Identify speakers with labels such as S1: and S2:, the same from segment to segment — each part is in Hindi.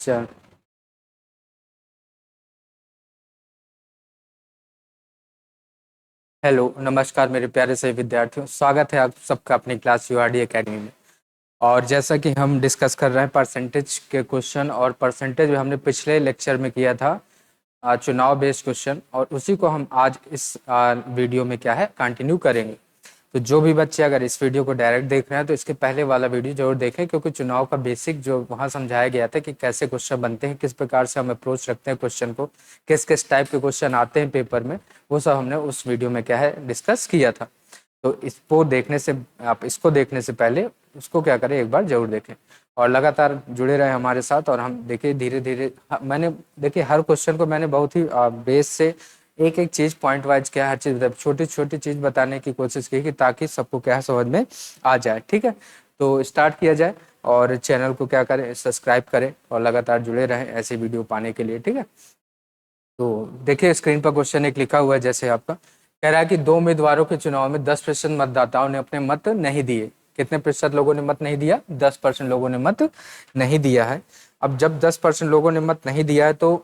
S1: चल। हेलो, नमस्कार मेरे प्यारे से विद्यार्थियों, स्वागत है आप सबका अपनी क्लास यूआरडी एकेडमी में। और जैसा कि हम डिस्कस कर रहे हैं परसेंटेज के क्वेश्चन, और परसेंटेज हमने पिछले लेक्चर में किया था चुनाव बेस्ड क्वेश्चन, और उसी को हम आज इस वीडियो में क्या है कंटिन्यू करेंगे। तो जो भी बच्चे अगर इस वीडियो को डायरेक्ट देख रहे हैं तो इसके पहले वाला वीडियो जरूर देखें, क्योंकि चुनाव का बेसिक जो वहाँ समझाया गया था कि कैसे क्वेश्चन बनते हैं, किस प्रकार से हम अप्रोच रखते हैं क्वेश्चन को, किस किस टाइप के क्वेश्चन आते हैं पेपर में, वो सब हमने उस वीडियो में क्या है डिस्कस किया था। तो इसको देखने से आप इसको देखने से पहले उसको क्या करें, एक बार जरूर देखें और लगातार जुड़े रहे हमारे साथ। और हम देखिए धीरे धीरे मैंने देखिए हर क्वेश्चन को मैंने बहुत ही बेस से एक एक चीज पॉइंट वाइज क्या हर चीज छोटी छोटी चीज बताने की कोशिश की कि ताकि सबको क्या है समझ में आ जाए। ठीक है, तो स्टार्ट किया जाए और चैनल को क्या करें, सब्सक्राइब करें और लगातार जुड़े रहें ऐसे वीडियो पाने के लिए। ठीक है, तो देखिए स्क्रीन पर क्वेश्चन एक लिखा हुआ है, जैसे आपका कह रहा है कि 2 उम्मीदवारों के चुनाव में 10% मतदाताओं ने अपने मत नहीं दिए। कितने प्रतिशत लोगों ने मत नहीं दिया? 10% लोगों ने मत नहीं दिया है। अब जब 10% लोगों ने मत नहीं दिया है तो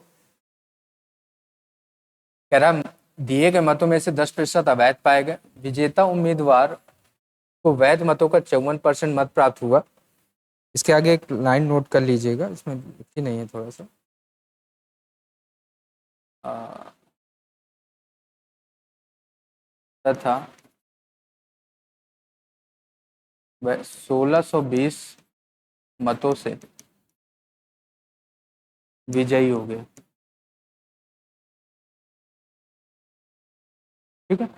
S1: कह रहा दिए गए मतों में से 10% अवैध पाए गए। विजेता उम्मीदवार को वैध मतों का 54% मत प्राप्त हुआ। इसके आगे एक लाइन नोट कर लीजिएगा, इसमें लिखी नहीं है थोड़ा सा। तथा वह 1620 मतों से विजयी हो गया। ठीक है,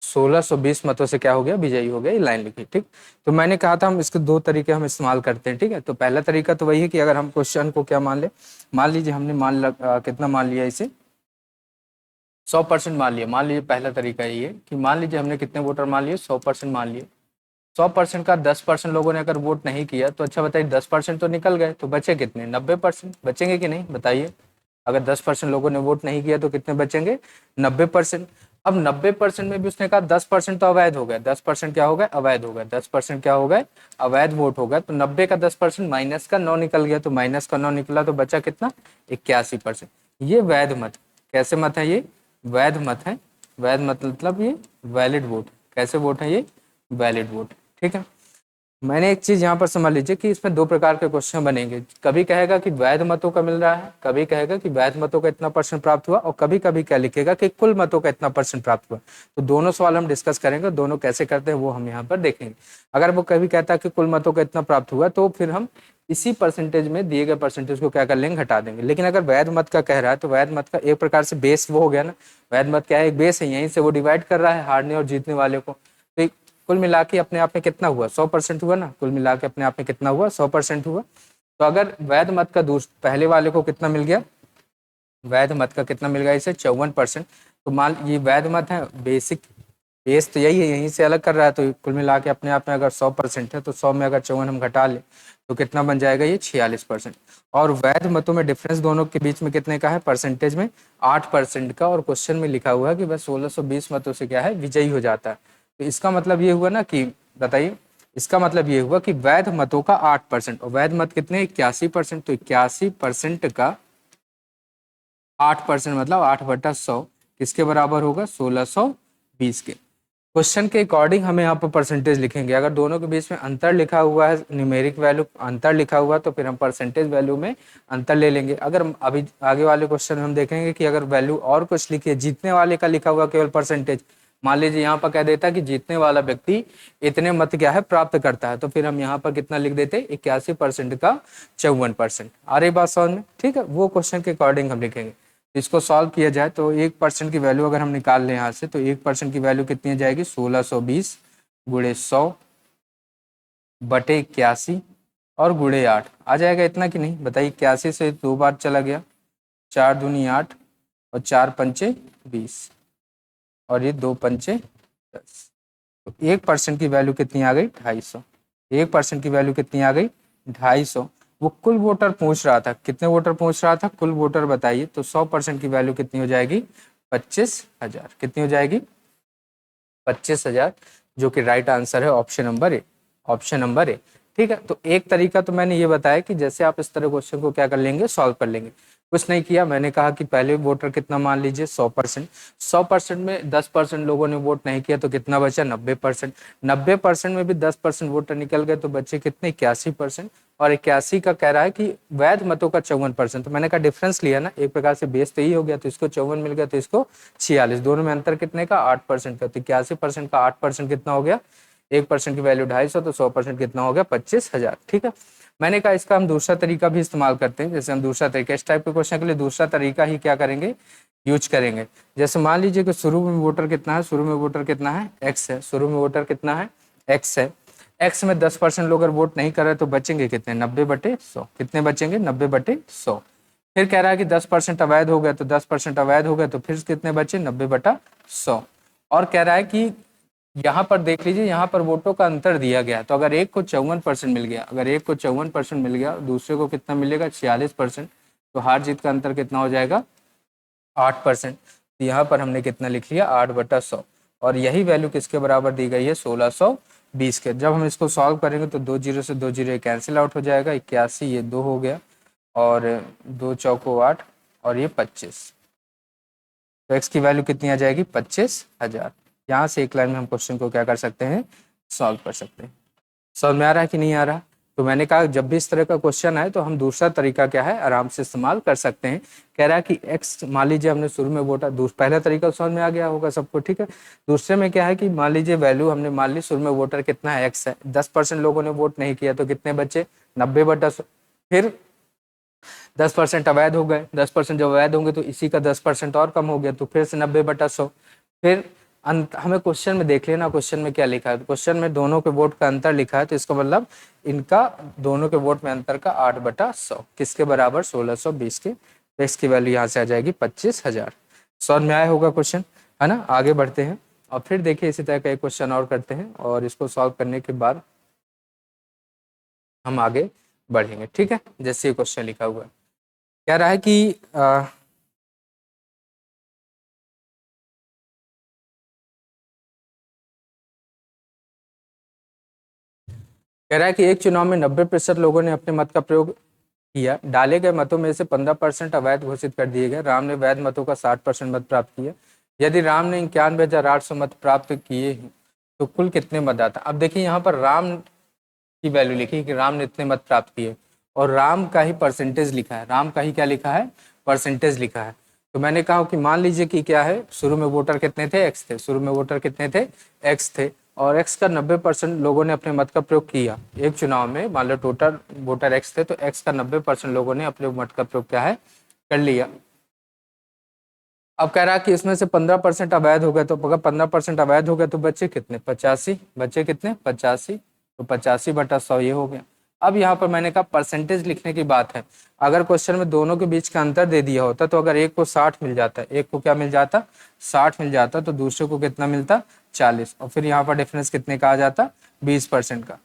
S1: 1620 मतों से क्या हो गया, विजयी हो गया, ये लाइन लिखी। ठीक, तो मैंने कहा था हम इसके 2 तरीके हम इस्तेमाल करते हैं। ठीक है, तो पहला तरीका तो वही है कि अगर हम क्वेश्चन को क्या मान ले, मान लीजिए हमने कितना मान लिया इसे, 100% मान लिया। मान लीजिए पहला तरीका ये है कि मान लीजिए हमने कितने वोटर मान लिए, 100% मान लिए। 100% का 10% लोगों ने अगर वोट नहीं किया तो अच्छा बताइए, 10% तो निकल गए, तो बचे कितने? 90% बचेंगे कि नहीं बताइए। अगर 10% लोगों ने वोट नहीं किया तो कितने बचेंगे? 90%। अब 90% में भी उसने कहा 10% तो अवैध हो गया। 10% क्या हो गया? अवैध हो गया। 10% क्या हो गए? अवैध वोट हो गया। तो 90 का 10% माइनस का 9 निकल गया, तो माइनस का 9 निकला तो बचा कितना? 81%। ये वैध मत, कैसे मत है ये? वैध मत है। वैध मतलब ये वैलिड वोट। कैसे वोट है ये? Valid vote. ठीक है, मैंने एक चीज यहाँ पर समझ लीजिए कि इसमें 2 प्रकार के क्वेश्चन बनेंगे। कभी कहेगा कि वैध मतों का मिल रहा है, कभी कहेगा कि वैध मतों का इतना % प्राप्त हुआ, और कभी कभी क्या लिखेगा कि कुल मतों का इतना % प्राप्त हुआ। तो दोनों सवाल हम डिस्कस करेंगे, दोनों कैसे करते हैं वो हम यहाँ पर देखेंगे। अगर वो कभी कहता है कि कुल मतों का इतना प्राप्त हुआ तो फिर हम इसी परसेंटेज में दिए गए परसेंटेज को क्या कर लेंगे, घटा देंगे। लेकिन अगर वैध मत का कह रहा है तो वैध मत का एक प्रकार से बेस वो हो गया ना। वैध मत क्या है? एक बेस है, यहीं से वो डिवाइड कर रहा है हारने और जीतने वाले को। तो कुल मिला के अपने आप में कितना हुआ? 100% हुआ ना। कुल मिला के अपने आप में कितना हुआ? 100% हुआ। तो अगर वैध मत का पहले वाले को कितना मिल गया? वैध मत का कितना मिल गया इसे? 54%। तो मान ये वैध मत है, बेसिक बेस तो यही है, यहीं से अलग कर रहा है। तो कुल मिला के अपने आप में अगर 100% है तो 100 में अगर 54 हम घटा ले तो कितना बन जाएगा? ये 46%। और वैध मतों में डिफरेंस दोनों के बीच में कितने का है परसेंटेज में? 8% का। और क्वेश्चन में लिखा हुआ है कि बस 1620 मतों से क्या है, विजयी हो जाता है। तो इसका मतलब ये हुआ ना कि, बताइए, इसका मतलब ये हुआ कि वैध मतों का 8%, और वैध मत कितने? 81%। तो 81% का 8% मतलब 8/100 किसके बराबर होगा? 1620 के। क्वेश्चन के अकॉर्डिंग हमें यहाँ पर परसेंटेज लिखेंगे। अगर दोनों के बीच में अंतर लिखा हुआ है, न्यूमेरिक वैल्यू अंतर लिखा हुआ, तो फिर हम परसेंटेज वैल्यू में अंतर ले लेंगे। अगर अभी आगे वाले क्वेश्चन में हम देखेंगे कि अगर वैल्यू और कुछ लिखी है, जीतने वाले का लिखा हुआ केवल परसेंटेज, मान लीजिए यहाँ पर कह देता कि जीतने वाला व्यक्ति इतने मत क्या है प्राप्त करता है, तो फिर हम यहाँ पर कितना लिख देते? 81% का 54%। आ रही बात समझ में? ठीक है, वो क्वेश्चन के अकॉर्डिंग हम लिखेंगे। इसको सॉल्व किया जाए तो 1% की वैल्यू अगर हम निकाल लें यहाँ से, तो 1% की वैल्यू कितनी आ जाएगी? 1620 गुणे 100 बटे 81 और गुणे 8 आ जाएगा। इतना कि नहीं बताइए? 81 से 2 बार चला गया, 4 दूनी 8 और 4 पंचे 20 और ये 2 पंचे 10। तो 1% की वैल्यू कितनी आ गई? 250। 1% की वैल्यू कितनी आ गई? 250। वो कुल वोटर पूछ रहा था, कितने वोटर पूछ रहा था? कुल वोटर बताइए। तो 100% की वैल्यू कितनी हो जाएगी? 25,000। कितनी हो जाएगी? 25,000, जो कि राइट आंसर है option number A. Option number A. ठीक है। तो एक तरीका तो मैंने ये बताया कि जैसे आप इस तरह क्वेश्चन को क्या कर लेंगे, सॉल्व कर लेंगे। कुछ नहीं किया, मैंने कहा कि पहले वोटर कितना मान लीजिए 100%। 100% में 10% लोगों ने वोट नहीं किया तो कितना बचा 90%। 90% में भी 10% वोटर निकल गए तो बचे कितने 81%। और 81 का कह रहा है कि वैध मतों का 54%। तो मैंने कहा डिफरेंस लिया ना, एक प्रकार से बेस तो ही हो गया, तो इसको 54 मिल गया तो इसको 46। दोनों में अंतर कितने का 8% का। तो 81% का 8% कितना हो गया, 1% की वैल्यू 250, तो 100% कितना हो गया 25,000। ठीक है। मैंने कहा इसका हम दूसरा तरीका भी इस्तेमाल करते हैं। जैसे हम दूसरा तरीका, इस टाइप के क्वेश्चन के लिए दूसरा तरीका ही क्या करेंगे, यूज करेंगे। जैसे मान लीजिए कि शुरू में वोटर कितना है, शुरू में वोटर कितना है एक्स है, शुरू में वोटर कितना है एक्स है। एक्स में 10% लोग अगर वोट नहीं कर रहे तो बचेंगे कितने 90/100। कितने बचेंगे 90/100। फिर कह रहा है कि 10% अवैध हो गया, तो 10% अवैध हो गया तो फिर कितने बचे 90/100। और कह रहा है कि यहाँ पर देख लीजिए, यहाँ पर वोटों का अंतर दिया गया, तो अगर एक को 54% मिल गया, अगर एक को 54% मिल गया, दूसरे को कितना मिलेगा 46%, तो हार जीत का अंतर कितना हो जाएगा 8%। तो यहाँ पर हमने कितना लिख लिया 8/100। और यही वैल्यू किसके बराबर दी गई है 1620 के। जब हम इसको सॉल्व करेंगे तो 2 जीरो से 2 जीरो कैंसिल आउट हो जाएगा, 81 ये 2 हो गया, और 2 चौको 8 और ये 25। तो एक्स की वैल्यू कितनी आ जाएगी 25,000। यहाँ से एक लाइन में हम क्वेश्चन को क्या कर सकते हैं, सॉल्व कर सकते हैं। समझ में आ रहा है कि नहीं आ रहा। तो मैंने कहा जब भी इस तरह का क्वेश्चन आए तो हम दूसरा तरीका क्या है आराम से इस्तेमाल कर सकते हैं। कह रहा है कि एक्स, मान लीजिए हमने शुरू में वोटा, पहला तरीका समझ में आ गया होगा सबको, ठीक है। दूसरे में क्या है कि मान लीजिए वैल्यू हमने मान ली शुरू में वोटर कितना है एक्स है, 10% लोगों ने वोट नहीं किया तो कितने बचे 90/100। फिर 10% अवैध हो गए, 10% जब अवैध होंगे तो इसी का 10% और कम हो गया, तो फिर से 90/100। फिर हमें क्वेश्चन में देख लेना, क्वेश्चन में क्या लिखा है। क्वेश्चन में दोनों के वोट का अंतर लिखा है, तो इसका मतलब इनका दोनों के वोट में अंतर का 8/100 किसके बराबर 1620 के। तो इसकी वैल्यू यहाँ से आ जाएगी 25,000। समझ में आया होगा क्वेश्चन, है ना। आगे बढ़ते हैं और फिर देखिए इसी तरह का एक क्वेश्चन और करते हैं, और इसको सॉल्व करने के बाद हम आगे बढ़ेंगे, ठीक है। जैसे ये क्वेश्चन लिखा हुआ है, कह रहा है कि कह रहा है कि एक चुनाव में 90% लोगों ने अपने मत का प्रयोग किया, डाले गए मतों में से 15% अवैध घोषित कर दिए गए। राम ने वैध मतों का 60% मत प्राप्त किया। यदि राम ने 91,800 मत प्राप्त किए हैं तो कुल कितने मतदाता। अब देखिए यहाँ पर राम की वैल्यू लिखी कि राम ने इतने मत प्राप्त किए, और राम का ही परसेंटेज लिखा है, राम का ही क्या लिखा है परसेंटेज लिखा है। तो मैंने कहा कि मान लीजिए कि क्या है, शुरू में वोटर कितने थे एक्स थे, शुरू में वोटर कितने थे एक्स थे, और एक्स का 90% लोगों ने अपने मत का प्रयोग किया एक चुनाव में। मान लो टोटल वोटर एक्स थे, तो एक्स का 90% लोगों ने अपने मत का प्रयोग क्या है कर लिया। अब कह रहा है कि इसमें से 15% अवैध हो गए, तो अगर 15% अवैध हो गए तो बच्चे कितने 85, बच्चे कितने 85, तो 85/100 ये हो गया। अब यहाँ पर मैंने कहा परसेंटेज लिखने की बात है। अगर क्वेश्चन में दोनों के बीच का अंतर दे दिया होता, तो अगर एक को 60 मिल जाता, एक को क्या मिल जाता 60 मिल जाता, तो दूसरे को कितना मिलता 40, और फिर यहाँ पर डिफरेंस कितने का आ जाता 20% का।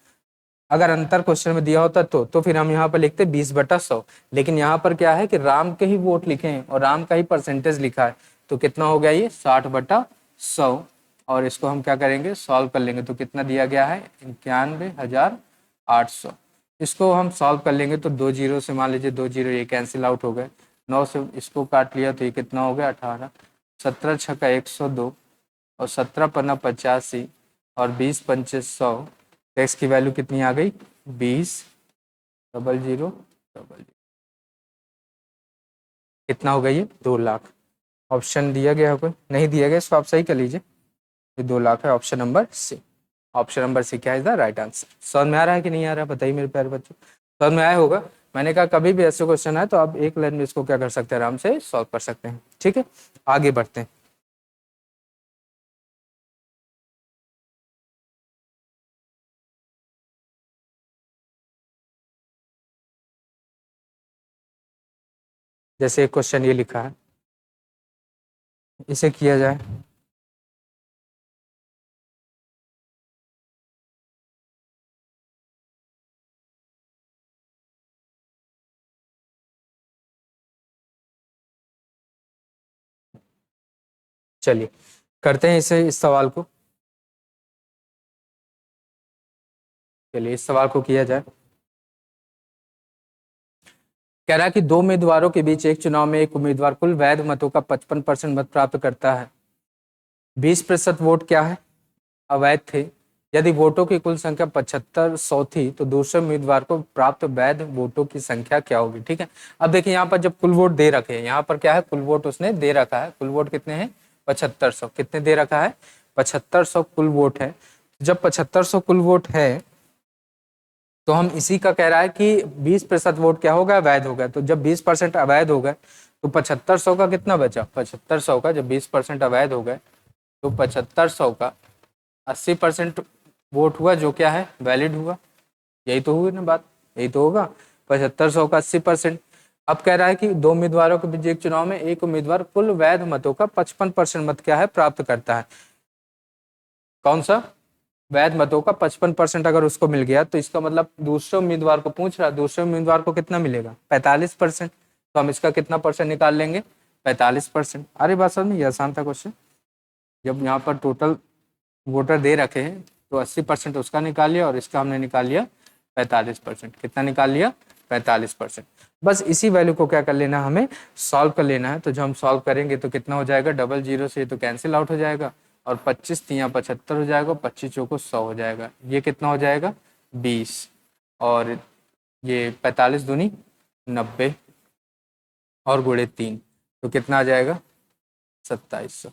S1: अगर अंतर क्वेश्चन में दिया होता तो फिर हम यहाँ पर लिखते 20/100। लेकिन यहाँ पर क्या है कि राम के ही वोट लिखे हैं और राम का ही परसेंटेज लिखा है, तो कितना हो गया ये 60/100। और इसको हम क्या करेंगे सॉल्व कर लेंगे, तो कितना दिया गया है 91,800। इसको हम सॉल्व कर लेंगे तो 2 जीरो से, मान लीजिए 2 जीरो ये कैंसिल आउट हो गए, 9 से इसको काट लिया तो ये कितना हो गया 18, 17 छक्का 102, और 17 पन्ना 85, और 20 पंचे 100। एक्स की वैल्यू कितनी आ गई 20,000,000। कितना हो गया ये 2 लाख। ऑप्शन दिया गया होगा, नहीं दिया गया इसको आप सही कर लीजिए। ये 2 लाख है, option number C. Option number C क्या इज द राइट आंसर। समझ में आ रहा है कि नहीं आ रहा है बताइए मेरे प्यारे बच्चों, समझ में आया होगा। मैंने कहा कभी भी ऐसे क्वेश्चन आए तो आप एक लाइन में इसको क्या कर सकते हैं आराम से सॉल्व कर सकते हैं, ठीक है। आगे बढ़ते हैं। जैसे एक क्वेश्चन ये लिखा है, इसे किया जाए। चलिए करते हैं इसे, इस सवाल को। चलिए इस सवाल को किया जाए। कह रहा है कि दो उम्मीदवारों के बीच एक चुनाव में एक उम्मीदवार कुल वैध मतों का 55% मत प्राप्त करता है। 20% वोट क्या है, अवैध थे। यदि वोटों की कुल संख्या 7500 थी तो दूसरे उम्मीदवार को प्राप्त वैध वोटों की संख्या क्या होगी। ठीक है, अब देखिए यहाँ पर जब कुल वोट दे रखे हैं, यहाँ पर क्या है, कुल वोट उसने दे रखा है। कुल वोट कितने हैं, 7500। कितने दे रखा है, 7500 कुल वोट है। जब 7500 कुल वोट है तो हम इसी का कह रहा है कि 20% वोट क्या होगा, अवैध होगा। तो जब 20% अवैध हो गए तो 7500 का कितना बचा, 7500 का जब 20% अवैध हो गए तो 7500 का 80% वोट हुआ जो क्या है, वैलिड हुआ। यही तो हुई ना बात, यही तो होगा। 7500 का 80%। अब कह रहा है कि दो उम्मीदवारों के बीच एक चुनाव में एक उम्मीदवार कुल वैध मतों का 55% मत क्या है, प्राप्त करता है। कौन सा, वैध मतों का 55% अगर उसको मिल गया तो इसका मतलब दूसरे उम्मीदवार को पूछ रहा है, दूसरे उम्मीदवार को कितना मिलेगा, 45%। तो हम इसका कितना परसेंट निकाल लेंगे, 45%। अरे बात समझ में, ये आसान था क्वेश्चन। जब यहाँ पर टोटल वोटर दे रखे हैं तो 80% उसका निकाल लिया और इसका हमने निकाल लिया 45%। कितना निकाल लिया, 45%। बस इसी वैल्यू को क्या कर लेना, हमें सॉल्व कर लेना है। तो जब हम सॉल्व करेंगे तो कितना हो जाएगा, डबल जीरो से तो कैंसिल आउट हो जाएगा और 25 तिया 75 हो जाएगा, 25 चौको 100 हो जाएगा। ये कितना हो जाएगा, 20, और ये 45 दूनी 90 और गुणे 3 तो कितना आ जाएगा, 2700।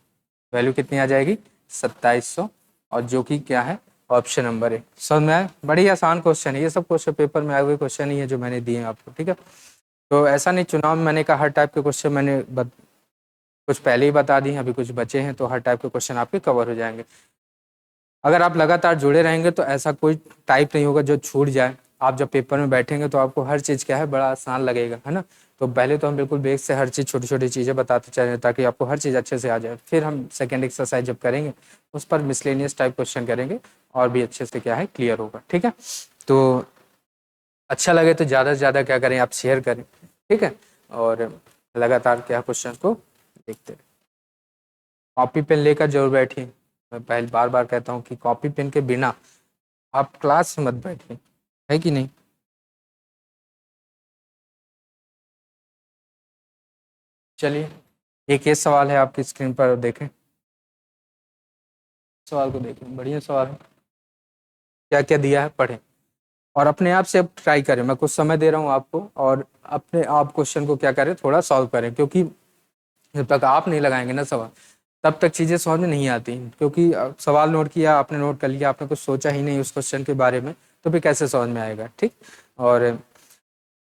S1: वैल्यू कितनी आ जाएगी, 2700, और जो कि क्या है, ऑप्शन नंबर है। समझ में आया, बड़ी आसान क्वेश्चन है। ये सब क्वेश्चन पेपर में आए हुए क्वेश्चन ही है जो मैंने दिए हैं आपको। ठीक है, तो ऐसा नहीं चुनाव में मैंने कहा हर टाइप के क्वेश्चन मैंने कुछ पहले ही बता दिए, अभी कुछ बचे हैं, तो हर टाइप के क्वेश्चन आपके कवर हो जाएंगे। अगर आप लगातार जुड़े रहेंगे तो ऐसा कोई टाइप नहीं होगा जो छूट जाए। आप जब पेपर में बैठेंगे तो आपको हर चीज़ क्या है, बड़ा आसान लगेगा, है ना। तो पहले तो हम बिल्कुल बेस से हर चीज़ छोटी छोटी चीज़ें बताते चले ताकि आपको हर चीज़ अच्छे से आ जाए। फिर हम सेकेंड एक्सरसाइज जब करेंगे उस पर मिसलेनियस टाइप क्वेश्चन करेंगे और भी अच्छे से क्या है, क्लियर होगा। ठीक है, तो अच्छा लगे तो ज़्यादा से ज़्यादा क्या करें, आप शेयर करें। ठीक है, और लगातार क्या क्वेश्चन को देखते रहें। कॉपी पेन लेकर जरूर बैठिए। मैं पहले बार बार कहता हूँ कि कॉपी पेन के बिना आप क्लास में मत बैठिए, है कि नहीं। चलिए एक ये सवाल है आपकी स्क्रीन पर, देखें सवाल को, देखें बढ़िया सवाल है। क्या क्या दिया है पढ़ें और अपने आप से अब ट्राई करें। मैं कुछ समय दे रहा हूँ आपको और अपने आप क्वेश्चन को क्या करें, थोड़ा सॉल्व करें, क्योंकि जब तक आप नहीं लगाएंगे ना सवाल तब तक चीज़ें समझ में नहीं आती। क्योंकि सवाल नोट किया आपने, नोट कर लिया आपने, कुछ सोचा ही नहीं उस क्वेश्चन के बारे में, तो फिर कैसे समझ में आएगा। ठीक, और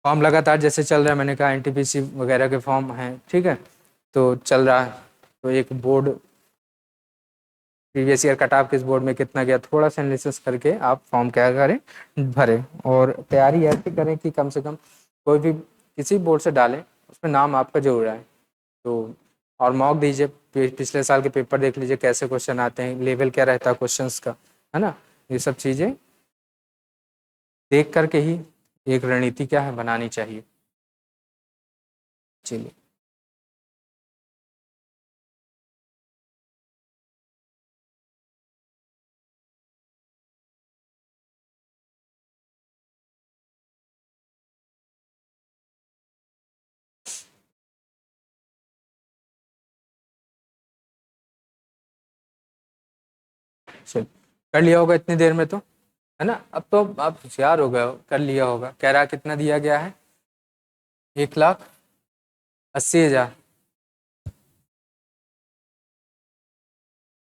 S1: फॉर्म लगातार जैसे चल रहा है, मैंने कहा एनटीपीसी वगैरह के फॉर्म हैं, ठीक है, तो चल रहा है। तो एक board previous year cut off किस बोर्ड में कितना गया, थोड़ा सा एनालिसिस करके आप फॉर्म क्या करें, भरें। और तैयारी ऐसी करें कि कम से कम कोई भी किसी बोर्ड से डालें उसमें नाम आपका जरूर आए। तो और मॉक दीजिए, पिछले साल के पेपर देख लीजिए कैसे क्वेश्चन आते हैं, लेवल क्या रहता है क्वेश्चंस का, है ना। ये सब चीज़ें देख करके ही एक रणनीति क्या है, बनानी चाहिए। चलिए चलिए, कर लिया होगा इतनी देर में तो, है ना। अब तो आप होशियार हो गए हो, कर लिया होगा। कह रहा कितना दिया गया है, 1,80,000।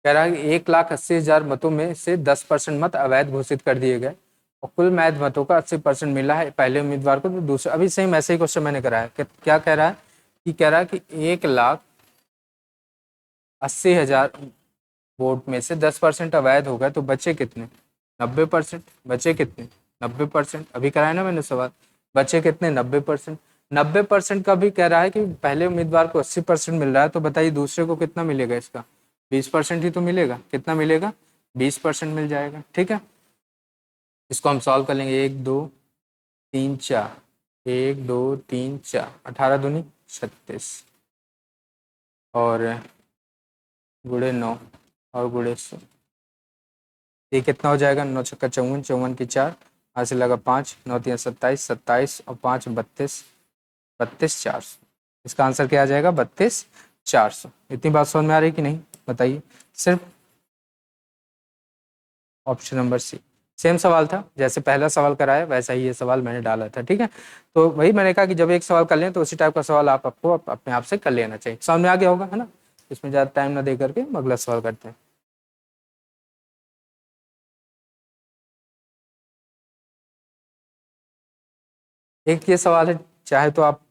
S1: कह रहा है कि 1,80,000 मतों में से 10% मत अवैध घोषित कर दिए गए और कुल वैध मतों का 80% मिला है पहले उम्मीदवार को, तो दूसरे। अभी सेम ऐसे ही क्वेश्चन मैंने कराया। क्या कह रहा है कि, कह रहा है कि 1,80,000 वोट में से 10% अवैध हो गए तो बचे कितने, 90%। बचे कितने, 90%। अभी कराया ना मैंने सवाल, बचे कितने, 90%। 90% का भी कह रहा है कि पहले उम्मीदवार को 80% मिल रहा है, तो बताइए दूसरे को कितना मिलेगा, इसका 20% ही तो मिलेगा। कितना मिलेगा, 20% मिल जाएगा। ठीक है, इसको हम सॉल्व कर लेंगे। 1 2 3 4, 1 2 3 4, 18 दूनी 36 और गुड़े 9 और गुड़े 100, ये कितना हो जाएगा, 9 छक्का 54, 54 की 4, यहाँ से लगा 5, 9 3 27, 27 और 5 32, 32,400। इसका आंसर क्या आ जाएगा? 32,400। इतनी बात समझ में आ रही कि नहीं बताइए? सिर्फ ऑप्शन नंबर सी। सेम सवाल था, जैसे पहला सवाल कराया वैसा ही ये सवाल मैंने डाला था, ठीक है। तो वही मैंने कहा कि जब एक सवाल कर लें तो उसी टाइप का सवाल आपको अपने आप से कर लेना चाहिए। समझ में आ गया होगा, है ना? इसमें ज़्यादा टाइम ना दे करके हम अगला सवाल करते हैं। एक ये सवाल है, चाहे तो आप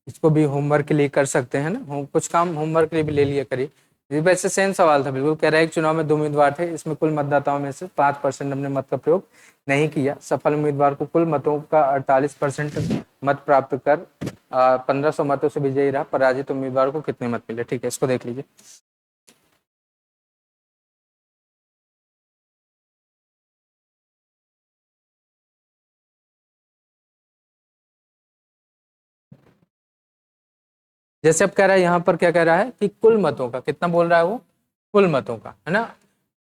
S1: इसको भी होमवर्क के लिए कर सकते हैं ना, कुछ काम होमवर्क के लिए भी ले लिया करिए। ये वैसे सेम सवाल था बिल्कुल। कह रहा है एक चुनाव में 2 उम्मीदवार थे, इसमें कुल मतदाताओं में से 5% अपने मत का प्रयोग नहीं किया। सफल उम्मीदवार को कुल मतों का 48% मत प्राप्त कर 1500 मतों से विजयी रहा। पराजित उम्मीदवार को कितने मत मिले? ठीक है, इसको देख लीजिए। जैसे अब कह रहा है यहाँ पर, क्या कह रहा है कि कुल मतों का कितना बोल रहा है वो? कुल मतों का, है ना?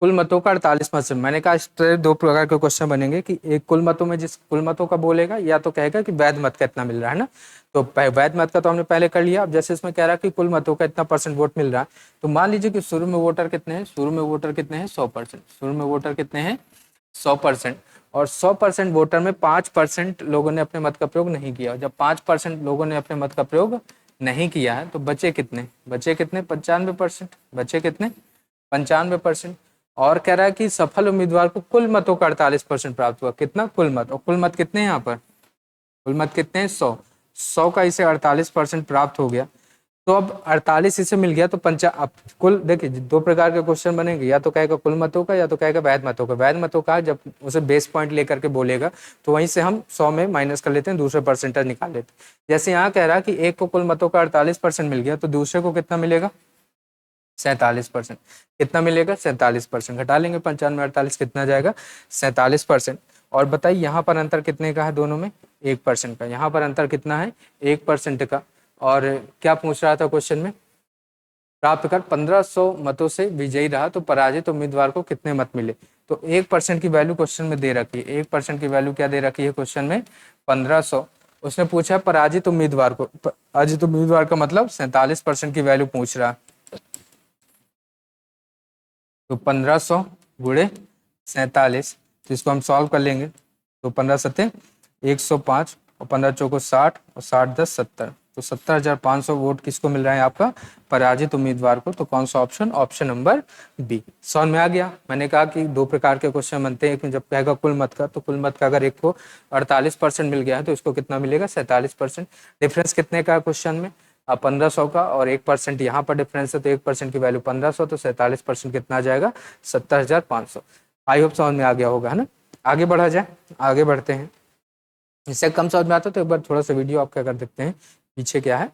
S1: कुल मतों का 48%। मैंने कहा इस तरह दो प्रकार के क्वेश्चन बनेंगे कि एक कुल मतों में जिस कुल मतों का बोलेगा, या तो कहेगा कि वैध मत का इतना मिल रहा है ना। तो वैध मत का तो हमने पहले कर लिया। अब जैसे इसमें कह रहा है कि कुल मतों का इतना परसेंट वोट मिल रहा है, तो मान लीजिए कि शुरू में वोटर कितने हैं? शुरू में वोटर कितने हैं? 100%। शुरू में वोटर कितने हैं? 100%। और 100% वोटर में 5% लोगों ने अपने मत का प्रयोग नहीं किया। जब 5% लोगों ने अपने मत का प्रयोग नहीं किया है तो बचे कितने? बचे कितने? 95%। बचे कितने? 95%। और कह रहा है कि सफल उम्मीदवार को कुल मतों का 48% प्राप्त हुआ। कितना? कुल मत। और कुल मत कितने हैं यहाँ पर? कुल मत कितने हैं? 100 का इसे 48% प्राप्त हो गया। तो अब 48 इसे मिल गया तो अब कुल देखिए, दो प्रकार के क्वेश्चन बनेंगे, या तो कहेगा कुल मतों का, या तो कहेगा वैध मतों का। वैध मतों का जब उसे बेस पॉइंट लेकर के बोलेगा तो वहीं से हम 100 में माइनस कर लेते हैं, दूसरे परसेंटेज निकाल लेते हैं। जैसे यहाँ कह रहा है कि एक को कुल मतों का 48% मिल गया, तो दूसरे को कितना मिलेगा? 47%। कितना मिलेगा? 47%। घटा लेंगे 95 48, कितना जाएगा? 47%। और बताइए यहाँ पर अंतर कितने का है दोनों में? 1% का। यहाँ पर अंतर कितना है? 1% का। और क्या पूछ रहा था क्वेश्चन में? प्राप्त कर 1500 मतों से विजयी रहा तो पराजित उम्मीदवार को कितने मत मिले? तो 1% की वैल्यू क्वेश्चन में दे रखी है। 1% की वैल्यू क्या दे रखी है क्वेश्चन में? 1500। उसने पूछा पराजित उम्मीदवार को। पराजित उम्मीदवार का मतलब 47% की वैल्यू पूछ रहा। तो 1500 गुणे 47, तो इसको हम सॉल्व कर लेंगे। तो 15 सत्ते 105, और 15 चौको 60, और 60 10 70। तो 70,500 वोट किसको मिल रहा है? आपका पराजित उम्मीदवार को। तो कौन सा ऑप्शन? Option number B. समझ में आ गया? मैंने कहा कि दो प्रकार के क्वेश्चन बनते हैं। एक में जब कहेगा कुल मत का, तो कुल मत का अगर एक को 48% मिल गया है तो इसको कितना मिलेगा? 47%। डिफरेंस कितने का क्वेश्चन में? 1500 का, और 1% यहाँ पर डिफरेंस है, तो 1% की वैल्यू 1500, तो 47% कितना आ जाएगा? 70,500। आई होप समझ में आ गया होगा, है ना? आगे बढ़ा जाए, आगे बढ़ते हैं। इससे कम समझ में आता तो एक बार थोड़ा सा वीडियो आप क्या कर देखते हैं, पीछे क्या है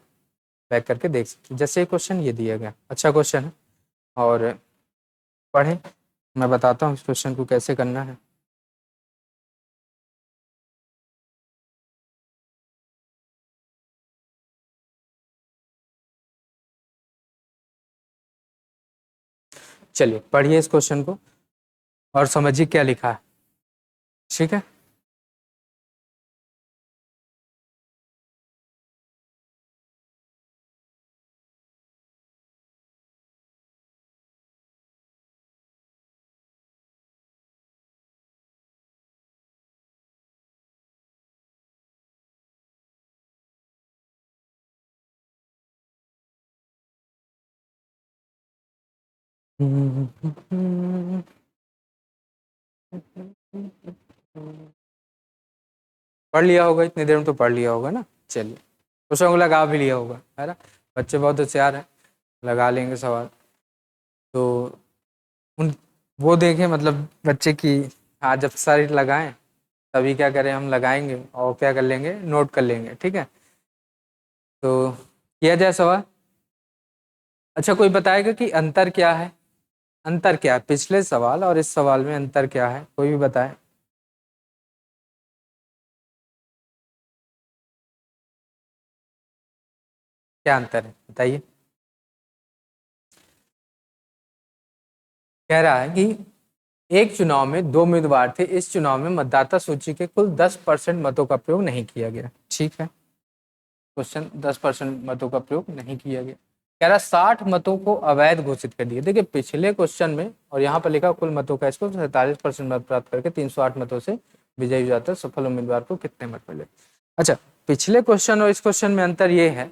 S1: बैक करके देख सकते हैं। जैसे क्वेश्चन ये दिया गया, अच्छा क्वेश्चन है, और पढ़ें। मैं बताता हूँ इस क्वेश्चन को कैसे करना है। चलिए पढ़िए इस क्वेश्चन को और समझिए क्या लिखा है, ठीक है। पढ़ लिया होगा, इतनी देर में तो पढ़ लिया होगा ना। चलिए, क्वेश्चन को लगा भी लिया होगा, है ना? बच्चे बहुत होशियार हैं, लगा लेंगे सवाल। तो उन वो देखें, मतलब बच्चे की, हाँ जब सारी लगाएं तभी क्या करें, हम लगाएंगे और क्या कर लेंगे, नोट कर लेंगे, ठीक है। तो किया जाए सवाल। अच्छा, कोई बताएगा कि अंतर क्या है? अंतर क्या है पिछले सवाल और इस सवाल में? अंतर क्या है, कोई भी बताए? क्या अंतर है बताइए। कह रहा है कि एक चुनाव में 2 उम्मीदवार थे, इस चुनाव में मतदाता सूची के कुल 10% मतों का प्रयोग नहीं किया गया। ठीक है, क्वेश्चन 10% मतों का प्रयोग नहीं किया गया। कह रहा 60 मतों को अवैध घोषित कर दिया। देखिए पिछले क्वेश्चन में और यहाँ पर लिखा कुल मतों का, इसको 47% मत प्राप्त करके 308 मतों से विजयी हो जाता है। सफल उम्मीदवार को कितने मत मिले? अच्छा, पिछले क्वेश्चन और इस क्वेश्चन में अंतर ये है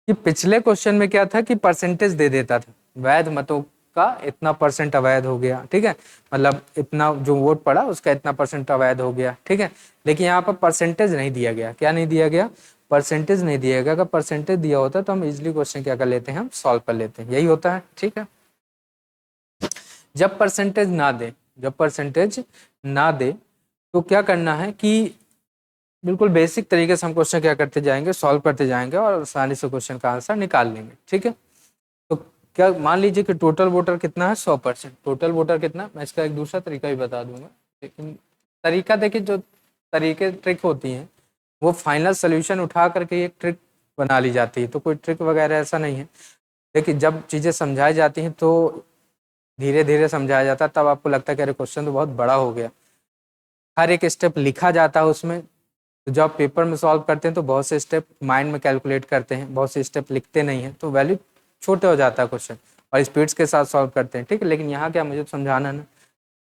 S1: कि पिछले क्वेश्चन में क्या था कि परसेंटेज दे देता था, वैध मतों का इतना परसेंट अवैध हो गया, ठीक है, मतलब इतना जो वोट पड़ा उसका इतना परसेंट अवैध हो गया, ठीक है। लेकिन यहाँ पर परसेंटेज नहीं दिया गया। क्या नहीं दिया गया? परसेंटेज नहीं दिया गया। अगर परसेंटेज दिया होता तो हम इजिली क्वेश्चन क्या कर लेते हैं, हम सॉल्व कर लेते हैं। यही होता है, ठीक है। जब परसेंटेज ना दे, जब परसेंटेज ना दे तो क्या करना है कि बिल्कुल बेसिक तरीके से हम क्वेश्चन क्या करते जाएंगे, सॉल्व करते जाएंगे और आसानी से क्वेश्चन का आंसर निकाल लेंगे, ठीक है। तो क्या मान लीजिए कि टोटल वोटर कितना है, 100%। टोटल वोटर कितना, मैं इसका एक दूसरा तरीका भी बता दूंगा, लेकिन तरीका देखिए, जो तरीके ट्रिक होती हैं वो फाइनल सोल्यूशन उठा करके एक ट्रिक बना ली जाती है। तो कोई ट्रिक वगैरह ऐसा नहीं है। लेकिन जब चीज़ें समझाई जाती हैं तो धीरे धीरे समझाया जाता है, तब आपको लगता है कि अरे क्वेश्चन तो बहुत बड़ा हो गया। हर एक स्टेप लिखा जाता है उसमें। तो जब पेपर में सॉल्व करते हैं तो बहुत से स्टेप माइंड में कैलकुलेट करते हैं, बहुत से स्टेप लिखते नहीं हैं, तो वैल्यू छोटे हो जाता है क्वेश्चन, और स्पीड्स के साथ सॉल्व करते हैं, ठीक है। लेकिन यहाँ क्या मुझे समझाना ना,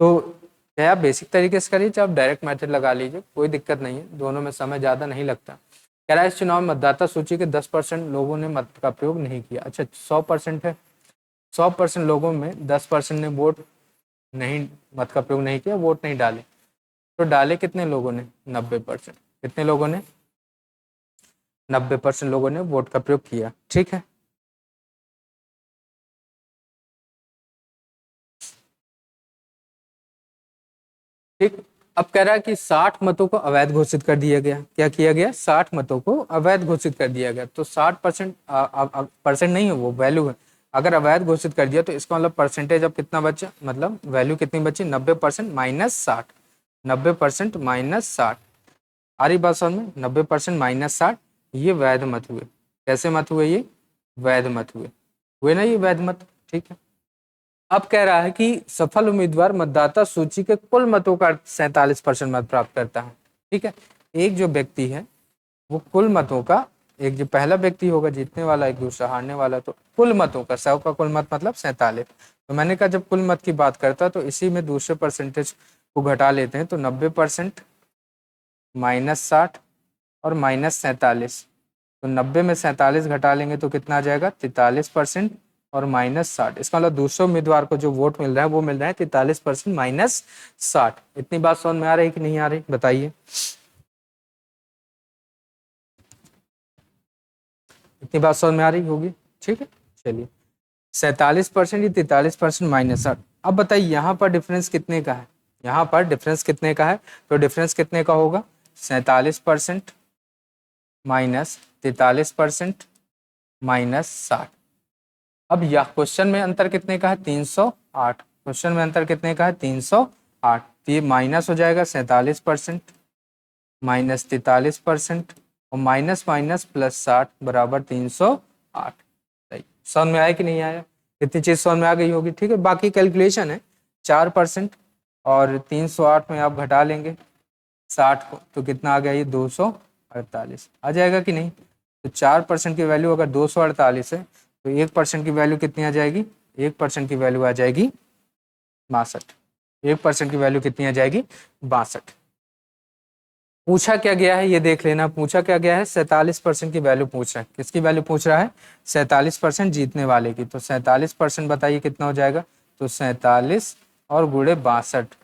S1: तो चाहे आप बेसिक तरीके से करिए चाहे आप डायरेक्ट मेथड लगा लीजिए, कोई दिक्कत नहीं है, दोनों में समय ज़्यादा नहीं लगता। कह रहा है इस चुनाव में मतदाता सूची के 10% लोगों ने मत का प्रयोग नहीं किया। अच्छा, 100% है, 100% लोगों में 10% ने वोट नहीं, मत का प्रयोग नहीं किया, वोट नहीं डाले। तो डाले कितने लोगों ने? 90%। कितने लोगों ने? 90% लोगों ने वोट का प्रयोग किया, ठीक है। ठीक, अब कह रहा है कि 60 मतों को अवैध घोषित कर दिया गया। क्या किया गया? 60 मतों को अवैध घोषित कर दिया गया। तो 60% परसेंट नहीं है, वो वैल्यू है। अगर अवैध घोषित कर दिया तो इसका मतलब परसेंटेज अब कितना बचा, मतलब वैल्यू कितनी बची? 90% माइनस 60। 90% माइनस 60 आ रही बात समझ में? 90% माइनस 60, ये वैध मत हुए। कैसे मत हुए? ये वैध मत हुए, हुए ना ये वैध मत, ठीक है। अब कह रहा है कि सफल उम्मीदवार मतदाता सूची के कुल मतों का 47% मत प्राप्त करता है, ठीक है। एक जो व्यक्ति है वो कुल मतों का, एक जो पहला व्यक्ति होगा जीतने वाला, एक दूसरा हारने वाला, तो कुल मतों का 100 का कुल मत मतलब 47। तो मैंने कहा जब कुल मत की बात करता तो इसी में दूसरे परसेंटेज को घटा लेते हैं, तो 90% माइनस 60 और माइनस 47। तो 90 में 47 घटा लेंगे तो कितना आ जाएगा? 43% और माइनस 60। इसका मतलब दूसरे उम्मीदवार को जो वोट मिल रहा है वो मिल रहा है 43% माइनस 60। इतनी बात समझ में आ रही कि नहीं आ रही, बताइए। इतनी बात समझ में आ रही होगी, ठीक है। चलिए, 47% या 43% माइनस 60। अब बताइए यहाँ पर डिफरेंस कितने का है? यहाँ पर डिफरेंस कितने का है? तो डिफरेंस कितने का होगा? 47% माइनस 43% माइनस 60। अब यह क्वेश्चन में अंतर कितने का है? 308। क्वेश्चन में अंतर कितने का है? 308। तो ये माइनस हो जाएगा 47% माइनस 43% और माइनस माइनस प्लस 60 बराबर 308। सही, समझ में आया कि नहीं आया? कितनी चीज समझ में आ गई होगी, ठीक है। बाकी कैलकुलेशन है, 4% और 308 में आप घटा लेंगे 60 को, तो कितना आ गया? ये 248 आ जाएगा कि नहीं? तो 4% की वैल्यू अगर 248 है तो 1% की वैल्यू कितनी आ जाएगी? 1% की वैल्यू आ जाएगी 62। 1% की वैल्यू कितनी आ जाएगी? 62। पूछा क्या गया है ये देख लेना। पूछा क्या गया है? 47% की वैल्यू पूछ रहा है। किसकी वैल्यू पूछ रहा है? 47% जीतने वाले की। तो 47% बताइए कितना हो जाएगा? तो 47 और गुणे 62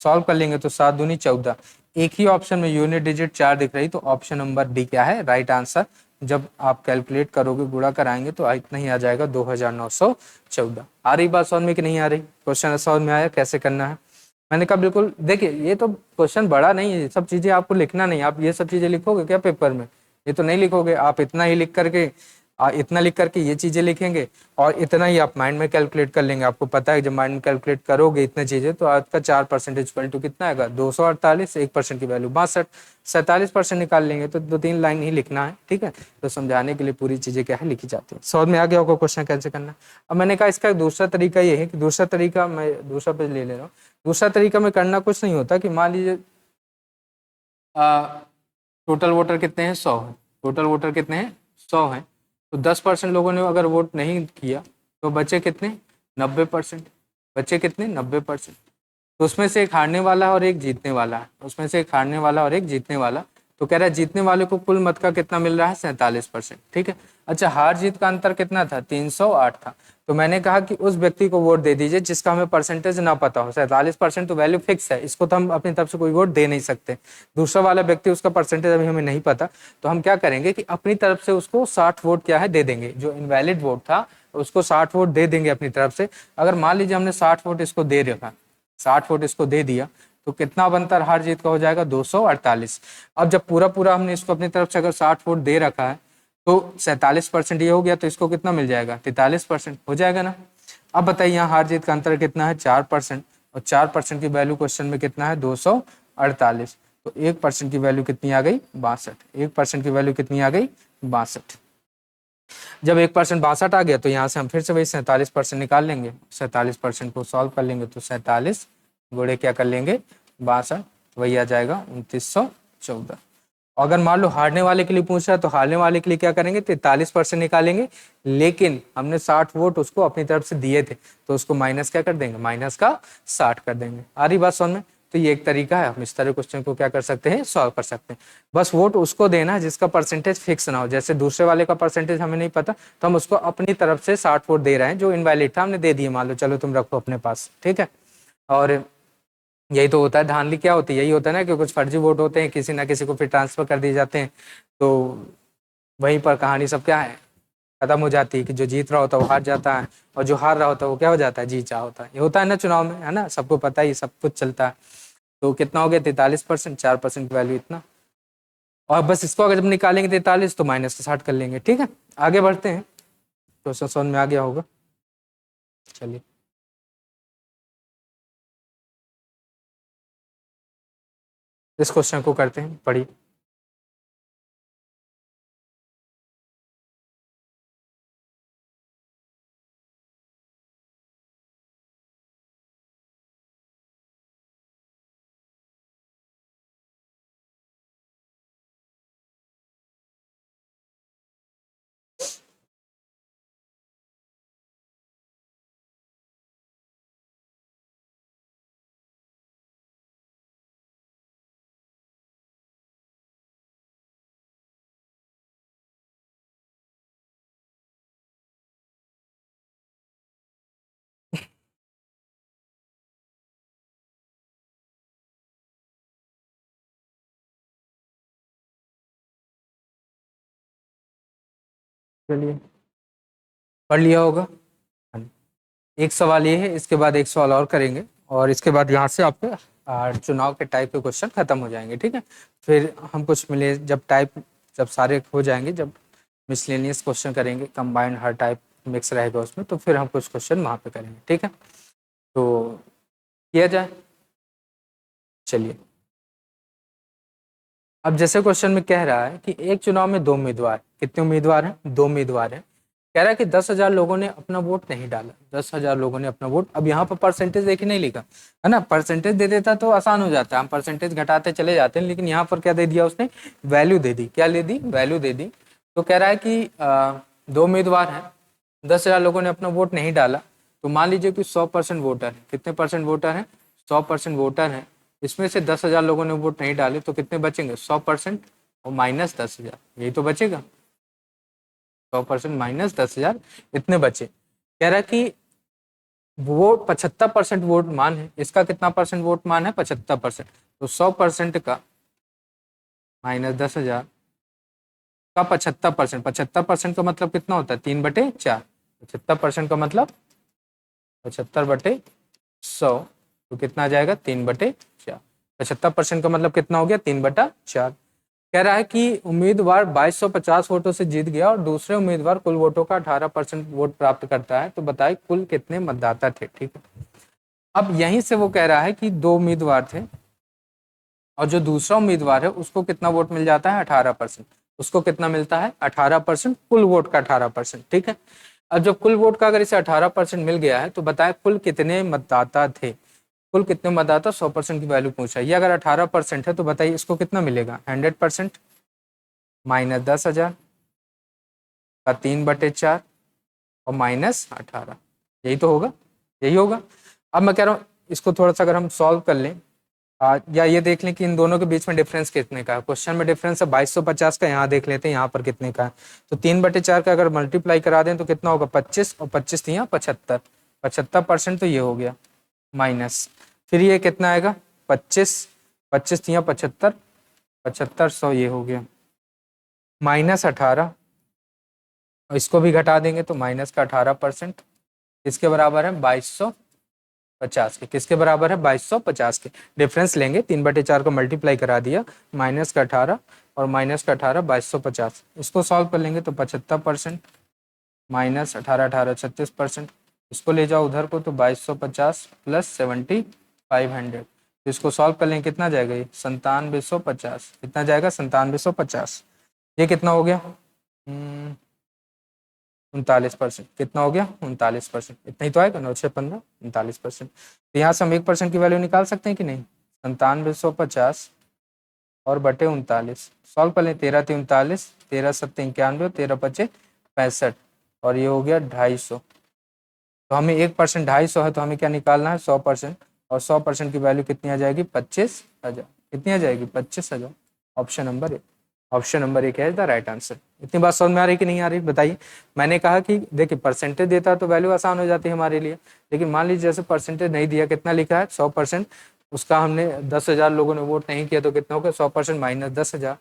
S1: सॉल्व कर लेंगे तो 7 दूनी 14। एक ही ऑप्शन में यूनिट डिजिट 4 दिख रही, तो ऑप्शन नंबर डी क्या है? Right answer. जब आप कैलकुलेट करोगे, गुणा कराएंगे तो इतना ही आ जाएगा 2914। आ रही बात समझ में कि नहीं आ रही? क्वेश्चन समझ में आया कैसे करना है? मैंने कहा बिल्कुल। देखिए ये तो क्वेश्चन बड़ा नहीं है, ये सब चीजें आपको लिखना नहीं। आप ये सब चीजें लिखोगे क्या पेपर में? ये तो नहीं लिखोगे। आप इतना ही लिख करके इतना लिख करके ये चीज़ें लिखेंगे और इतना ही आप माइंड में कैलकुलेट कर लेंगे। आपको पता है जब माइंड में कैलकुलेट करोगे इतनी चीज़ें तो आपका 4% इक्वल टू कितना आएगा 248, 1% की वैल्यू 62, 47% निकाल लेंगे। तो 2-3 लाइन ही लिखना है, ठीक है। तो समझाने के लिए पूरी चीज़ें क्या है लिखी जाती है। समझ में आ गया होगा क्वेश्चन कैसे करना। अब मैंने कहा इसका दूसरा तरीका ये है कि दूसरा तरीका मैं दूसरा पेज ले रहा हूँ। दूसरा तरीका में करना कुछ नहीं होता कि मान लीजिए टोटल वोटर कितने हैं 100 है, टोटल वोटर कितने हैं 100 हैं, तो 10% लोगों ने अगर वोट नहीं किया तो बचे कितने 90%, बचे कितने 90%। तो उसमें से एक हारने वाला और एक जीतने वाला है, उसमें से एक हारने वाला और एक जीतने वाला। तो कह रहा है जीतने वाले को कुल मत का कितना मिल रहा है 47%, ठीक है। अच्छा हार जीत का अंतर कितना था 308 था। तो मैंने कहा कि उस व्यक्ति को वोट दे दीजिए जिसका हमें परसेंटेज ना पता हो। 47% तो वैल्यू फिक्स है, इसको तो हम अपनी तरफ से कोई वोट दे नहीं सकते। दूसरा वाला व्यक्ति उसका परसेंटेज अभी हमें नहीं पता, तो हम क्या करेंगे कि अपनी तरफ से उसको 60 वोट क्या है दे देंगे। जो इनवैलिड वोट था उसको 60 वोट दे देंगे अपनी तरफ से। अगर मान लीजिए हमने 60 वोट इसको दे रखा, 60 वोट इसको दे दिया, तो कितना बनता हार जीत का हो जाएगा 248। अब जब पूरा पूरा हमने इसको अपनी तरफ से अगर 60 वोट दे रखा है तो 47% ये हो गया, तो इसको कितना मिल जाएगा 43% हो जाएगा ना। अब बताइए यहाँ हार जीत का अंतर कितना है 4%, और 4% की वैल्यू क्वेश्चन में कितना है 248। तो 1% की वैल्यू कितनी आ गई 62, 1% की वैल्यू कितनी आ गई 62। जब 1% 62 आ गया तो यहाँ से हम फिर से वही 47% निकाल लेंगे, 47% को सॉल्व कर लेंगे तो 47 गुणे क्या कर लेंगे 62, वही आ जाएगा 2914। अगर मान लो हारने वाले के लिए पूछ रहा है तो हारने वाले के लिए क्या करेंगे 43% निकालेंगे, लेकिन हमने 60 वोट उसको अपनी तरफ से दिए थे तो उसको माइनस क्या कर देंगे, माइनस का 60 कर देंगे। आ रही बात समझ में। तो ये एक तरीका है, हम इस तरह क्वेश्चन को क्या कर सकते हैं सॉल्व कर सकते हैं। बस वोट उसको देना है जिसका परसेंटेज फिक्स ना हो। जैसे दूसरे वाले का परसेंटेज हमें नहीं पता तो हम उसको अपनी तरफ से 60 वोट दे रहे हैं, जो इनवैलिड था हमने दे दिए, मान लो चलो तुम रखो अपने पास, ठीक है। और यही तो होता है, धांधली क्या होती है, यही होता है ना कि कुछ फर्जी वोट होते हैं, किसी ना किसी को फिर ट्रांसफर कर दिए जाते हैं। तो वहीं पर कहानी सब क्या है खत्म हो जाती है कि जो जीत रहा होता है वो हार जाता है, और जो हार रहा होता है वो क्या हो जाता है जीत रहा होता है। ये होता है ना चुनाव में, है ना, सबको पता ही सब कुछ चलता है। तो कितना हो गया 43%, 4% की वैल्यू इतना। और बस इसको अगर जब निकालेंगे 43 तो माइनस का 60 कर लेंगे, ठीक है। आगे बढ़ते हैं, तो समझ में आ गया होगा। चलिए इस क्वेश्चन को करते हैं, पढ़िए। चलिए पढ़ लिया होगा। एक सवाल ये है, इसके बाद एक सवाल और करेंगे, और इसके बाद यहाँ से आपके चुनाव के टाइप के क्वेश्चन खत्म हो जाएंगे, ठीक है। फिर हम कुछ मिले जब टाइप, जब सारे हो जाएंगे, जब मिसलेनियस क्वेश्चन करेंगे, कंबाइंड हर टाइप मिक्स रहेगा उसमें, तो फिर हम कुछ क्वेश्चन वहाँ पे करेंगे, ठीक है। तो किया जाए, चलिए। अब जैसे क्वेश्चन में कह रहा है कि एक चुनाव में 2 उम्मीदवार, कितने उम्मीदवार हैं 2 उम्मीदवार हैं। कह रहा है कि 10,000 लोगों ने अपना वोट नहीं डाला, 10,000 लोगों ने अपना वोट। अब यहाँ पर परसेंटेज देखिए नहीं लिखा है ना, परसेंटेज दे देता तो आसान हो जाता है, हम परसेंटेज घटाते चले जाते हैं, लेकिन यहाँ पर क्या दे दिया उसने, वैल्यू दे दी। क्या ले दी, वैल्यू दे दी। तो कह रहा है कि 2 उम्मीदवार हैं, 10,000 लोगों ने अपना वोट नहीं डाला। तो मान लीजिए कि 100% वोटर है, कितने परसेंट वोटर हैं 100% वोटर हैं। इसमें से 10,000 लोगों ने वोट नहीं डाले तो कितने बचेंगे 100% और माइनस 10,000, यही तो बचेगा। 100% माइनस 10,000 इतने बचे। कह रहा है कि वो 75% वोट मान है, इसका कितना परसेंट वोट मान है 75%। तो 100% का माइनस 10,000 का 75%, 75% का मतलब कितना होता है 3/4। 75% का मतलब 75/100, तो कितना आ जाएगा 3/4। 75% का मतलब कितना हो गया 3/4। कह रहा है कि उम्मीदवार 2250 वोटों से जीत गया और दूसरे उम्मीदवार कुल वोटों का 18% वोट प्राप्त करता है, तो बताइए कुल कितने मतदाता थे। ठीक है, अब यहीं से वो कह रहा है कि दो उम्मीदवार थे और जो दूसरा उम्मीदवार है उसको कितना वोट मिल जाता है, 18%। उसको कितना मिलता है, 18%, कुल वोट का 18%। ठीक है, अब जब कुल वोट का अगर इसे 18% मिल गया है तो बताए कुल कितने मतदाता थे। कुल कितने मतदाता, 100% की वैल्यू पूछा, ये अगर 18% है तो बताइए इसको कितना मिलेगा, 100% माइनस 10,000 का 3/4 और माइनस 18, यही तो होगा, यही होगा। अब मैं कह रहा हूँ इसको थोड़ा सा अगर हम सॉल्व कर लें, या ये देख लें कि इन दोनों के बीच में डिफरेंस कितने का है। क्वेश्चन में डिफरेंस है 2250 का, यहाँ देख लेते हैं यहाँ पर कितने का है। तो 3/4 का अगर मल्टीप्लाई करा दें तो कितना होगा, 25, और 25 तियाँ 75, 75% तो ये हो गया माइनस। फिर ये कितना आएगा, 25, 25 तियाँ 75, 7500 ये हो गया माइनस 18, और इसको भी घटा देंगे तो माइनस का 18%, किसके बराबर है, 2250 के। किसके बराबर है, 2250 के। डिफरेंस लेंगे, 3/4 को मल्टीप्लाई करा दिया, माइनस का 18 और माइनस का 18, 2250। इसको सॉल्व कर लेंगे तो 75% माइनस 18, 18 36%। इसको ले जाओ उधर को तो 2250 प्लस 7500। तो इसको सॉल्व कर लेंगे, कितना जाएगा ये, 9750। कितना जाएगा, 9750। ये कितना हो गया, 39%। कितना हो गया, 39%। इतना ही तो आएगा, 9 6 15, 39%। तो यहाँ से हम 1% की वैल्यू निकाल सकते हैं कि नहीं, 9750 और बटे 39। सॉल्व कर लें, 13 3 39, 13 7 91, 13 5 65, और ये हो गया 250। तो हमें 1% 250 है, तो हमें क्या निकालना है, 100%। और 100% की वैल्यू कितनी आ जाएगी, 25,000। कितनी आ जाएगी, 25,000। Option number A, option number A क्या है द राइट आंसर। इतनी बात समझ में आ रही कि नहीं आ रही, बताइए। मैंने कहा कि देखिए परसेंटेज देता है तो वैल्यू आसान हो जाती है हमारे लिए, लेकिन मान लीजिए जैसे परसेंटेज नहीं दिया, कितना लिखा है 100%, उसका हमने 10,000 लोगों ने वोट नहीं किया तो कितना होगा, 100% माइनस 10,000।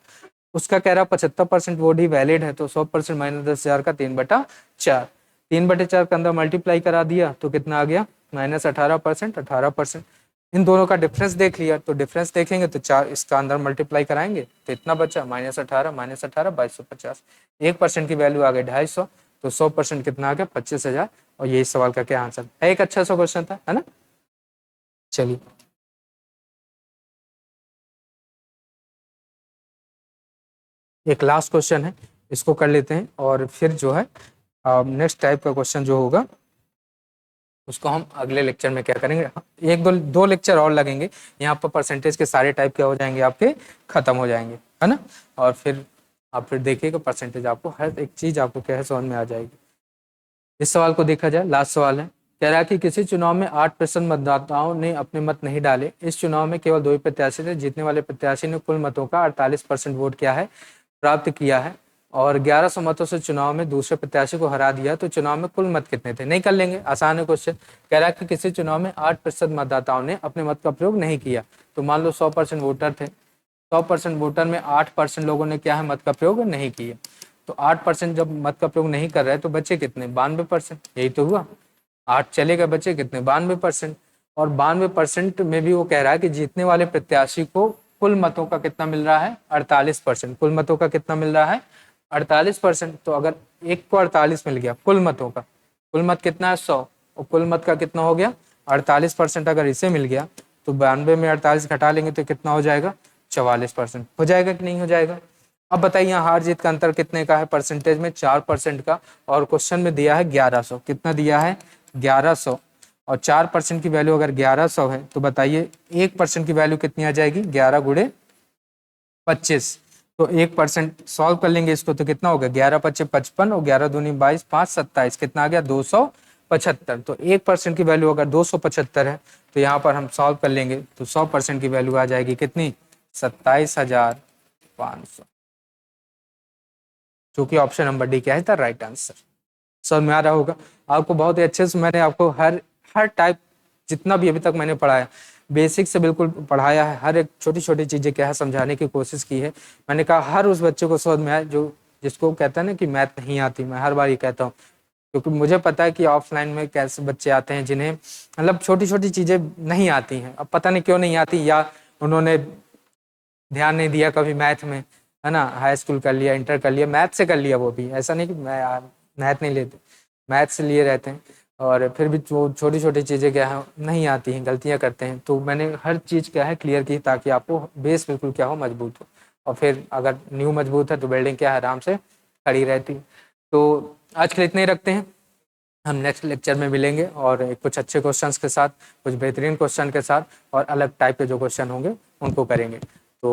S1: उसका कह रहा 75% वोट ही वैलिड है, तो 100% माइनस 10,000 का 3/4, 3/4 के अंदर मल्टीप्लाई करा दिया तो कितना आ गया, माइनस 18%, 18%। इन दोनों का डिफरेंस देख लिया, तो डिफरेंस देखेंगे तो 4 इसका अंदर मल्टीप्लाई कराएंगे तो इतना बचा, माइनस 18, माइनस 18, 2250। 1% की वैल्यू आ गई 250, तो 100% कितना आ गया, 25,000। और यही सवाल का क्या आंसर है, एक अच्छा सा क्वेश्चन था, है ना। चलिए एक लास्ट क्वेश्चन है, इसको कर लेते हैं और फिर जो है नेक्स्ट टाइप का क्वेश्चन जो होगा उसको हम अगले लेक्चर में क्या करेंगे, एक दो लेक्चर और लगेंगे, यहाँ पर परसेंटेज के सारे टाइप क्या हो जाएंगे, आपके खत्म हो जाएंगे, है ना। और फिर आप फिर देखिएगा परसेंटेज, आपको हर एक चीज आपको क्या है समझ में आ जाएगी। इस सवाल को देखा जाए, लास्ट सवाल है, कह रहा है कि किसी चुनाव में 8% मतदाताओं ने अपने मत नहीं डाले। इस चुनाव में केवल 2 ही प्रत्याशी थे, जीतने वाले प्रत्याशी ने कुल मतों का 48% वोट क्या है, प्राप्त किया है, और 1100 मतों से चुनाव में दूसरे प्रत्याशी को हरा दिया। तो चुनाव में कुल मत कितने थे, नहीं कर लेंगे, आसान है क्वेश्चन। कह रहा है कि किसी चुनाव में 8% मतदाताओं ने अपने मत का प्रयोग नहीं किया। तो मान लो 100% वोटर थे, 100% वोटर में 8% लोगों ने क्या है, मत का प्रयोग नहीं किया। तो 8% जब मत का प्रयोग नहीं कर रहे तो बचे कितने, 92%। यही तो हुआ, 8 चले गए, बचे कितने, 92%। और 92% में भी वो कह रहा है कि जीतने वाले प्रत्याशी को कुल मतों का कितना मिल रहा है, 48%। कुल मतों का कितना मिल रहा है, 48%। तो अगर एक को 48 मिल गया कुल मतों का, कुल मत कितना है 100, और कुल मत का कितना हो गया 48%, अगर इसे मिल गया तो 92 में 48 घटा लेंगे तो कितना हो जाएगा, 44%। हो जाएगा कि नहीं हो जाएगा। अब बताइए यहाँ हार जीत का अंतर कितने का है, परसेंटेज में 4% का, और क्वेश्चन में दिया है 1100। कितना दिया है, 1100, और 4% की वैल्यू अगर 1100 है तो बताइए 1% की वैल्यू कितनी आ जाएगी, 11 गुणे 25। तो 1% सॉल्व कर लेंगे इसको तो कितना होगा, 11 25 55, और 11 दूनी 22, 5 27, कितना आ गया 275। तो 1% की वैल्यू अगर 275 है तो यहाँ पर हम सॉल्व कर लेंगे तो 100% की वैल्यू आ जाएगी कितनी, 27,500, जो कि ऑप्शन नंबर डी क्या है था राइट आंसर। समझ में आ रहा होगा आपको, बहुत ही अच्छे से मैंने आपको हर हर टाइप जितना भी अभी तक मैंने पढ़ाया, बेसिक से बिल्कुल पढ़ाया है, हर एक छोटी छोटी चीजें क्या है समझाने की कोशिश की है। मैंने कहा हर उस बच्चे को समझ में आए जो जिसको कहता है ना कि मैथ नहीं आती, मैं हर बार ये कहता हूँ, क्योंकि मुझे पता है कि ऑफलाइन में कैसे बच्चे आते हैं जिन्हें मतलब छोटी छोटी चीजें नहीं आती हैं। अब पता नहीं क्यों नहीं आती, या उन्होंने ध्यान नहीं दिया कभी मैथ में, है ना, हाई स्कूल कर लिया, इंटर कर लिया, मैथ से कर लिया, वो भी ऐसा नहीं कि मैथ नहीं लेते, मैथ से लिए रहते हैं, और फिर भी जो छोटी छोटी चीज़ें क्या है नहीं आती हैं, गलतियाँ करते हैं, तो मैंने हर चीज़ क्या है क्लियर की ताकि आपको बेस बिल्कुल क्या हो, मजबूत हो, और फिर अगर न्यू मजबूत है तो बिल्डिंग क्या है आराम से खड़ी रहती है। तो आज के लिए इतने ही रखते हैं, हम नेक्स्ट लेक्चर में मिलेंगे और कुछ अच्छे क्वेश्चंस के साथ, कुछ बेहतरीन क्वेश्चन के साथ, और अलग टाइप के जो क्वेश्चन होंगे उनको करेंगे। तो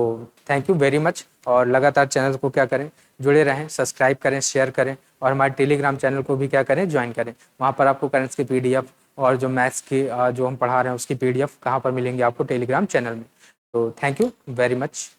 S1: थैंक यू वेरी मच, और लगातार चैनल को क्या करें, जुड़े रहें, सब्सक्राइब करें, शेयर करें, और हमारे टेलीग्राम चैनल को भी क्या करें, ज्वाइन करें। वहाँ पर आपको करेंट्स की पीडीएफ और जो मैथ्स की जो हम पढ़ा रहे हैं उसकी पीडीएफ कहाँ पर मिलेंगी आपको, टेलीग्राम चैनल में। तो थैंक यू वेरी मच।